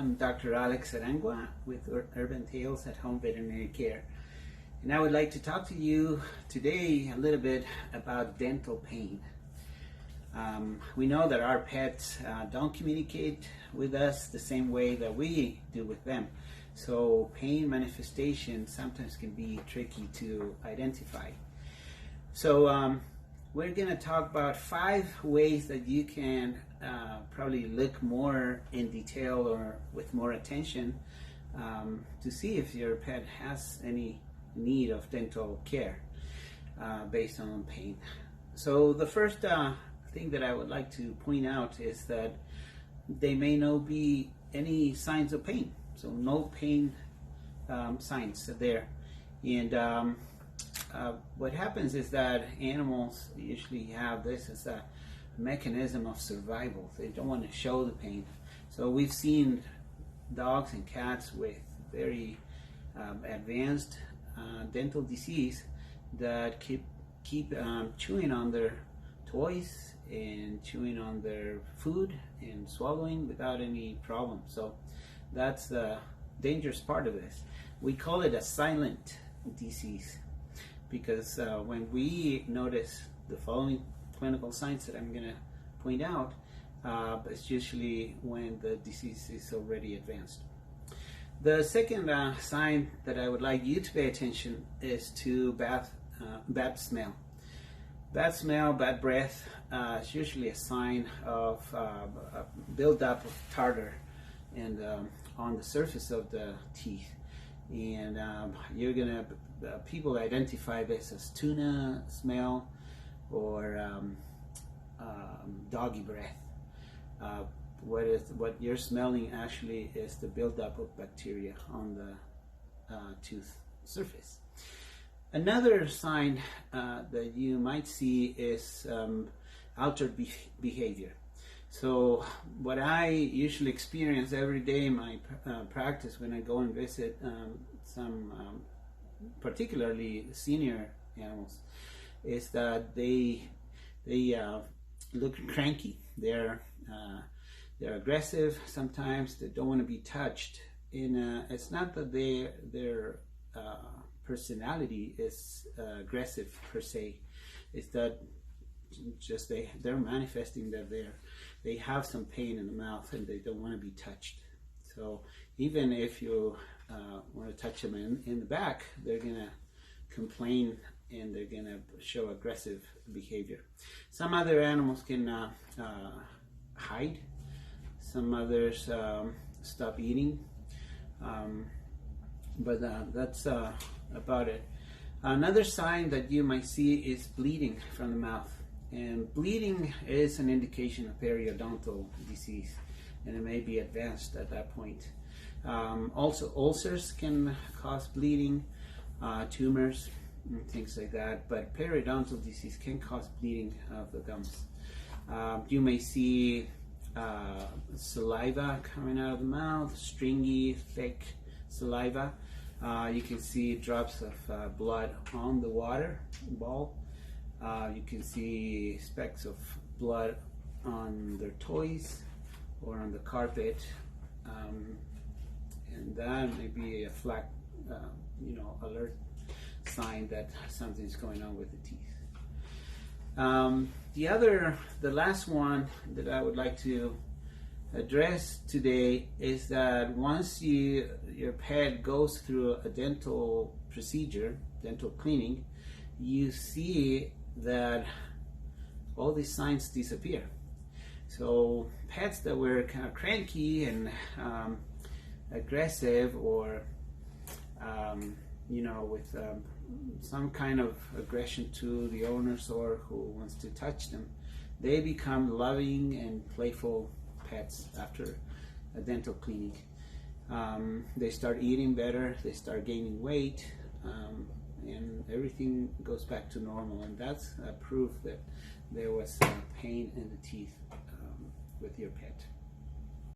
I'm Dr. Alex Arangua with UrbanTails at Home Veterinary Care. And I would like to talk to you today a little bit about dental pain. We know that our pets don't communicate with us the same way that we do with them. So pain manifestation sometimes can be tricky to identify. So we're going to talk about 5 ways that you can probably look more in detail or with more attention to see if your pet has any need of dental care based on pain. So the first thing that I would like to point out is that there may not be any signs of pain. So no pain signs there. And what happens is that animals usually have this as a mechanism of survival. They don't want to show the pain. So we've seen dogs and cats with very advanced dental disease that keep chewing on their toys and chewing on their food and swallowing without any problem. So that's the dangerous part of this. We call it a silent disease because when we notice the following clinical signs that I'm going to point out, it's usually when the disease is already advanced. The second sign that I would like you to pay attention is to bad smell. Bad smell, bad breath is usually a sign of a buildup of tartar and on the surface of the teeth. And you're gonna people identify this as tuna smell or doggy breath. What you're smelling actually is the buildup of bacteria on the tooth surface. Another sign that you might see is altered behavior. So what I usually experience every day in my practice when I go and visit some particularly senior animals is that they look cranky. They're aggressive sometimes. They don't want to be touched. It's not that their personality is aggressive per se. It's that just they're manifesting that they have some pain in the mouth and they don't want to be touched. So even if you want to touch them in the back, they're gonna complain and they're gonna show aggressive behavior. Some other animals can hide. Some others stop eating. But that's about it. Another sign that you might see is bleeding from the mouth. And bleeding is an indication of periodontal disease, and it may be advanced at that point. Also, ulcers can cause bleeding, tumors, and things like that. But periodontal disease can cause bleeding of the gums. You may see saliva coming out of the mouth, stringy, thick saliva. You can see drops of blood on the water bowl. You can see specks of blood on their toys or on the carpet, and that may be a flag, alert sign that something's going on with the teeth. The last one that I would like to address today is that once your pet goes through a dental procedure, dental cleaning, you see that all these signs disappear. So pets that were kind of cranky and aggressive or with some kind of aggression to the owners or who wants to touch them, they become loving and playful pets after a dental cleaning. They start eating better, they start gaining weight, and everything goes back to normal, and that's proof that there was pain in the teeth with your pet.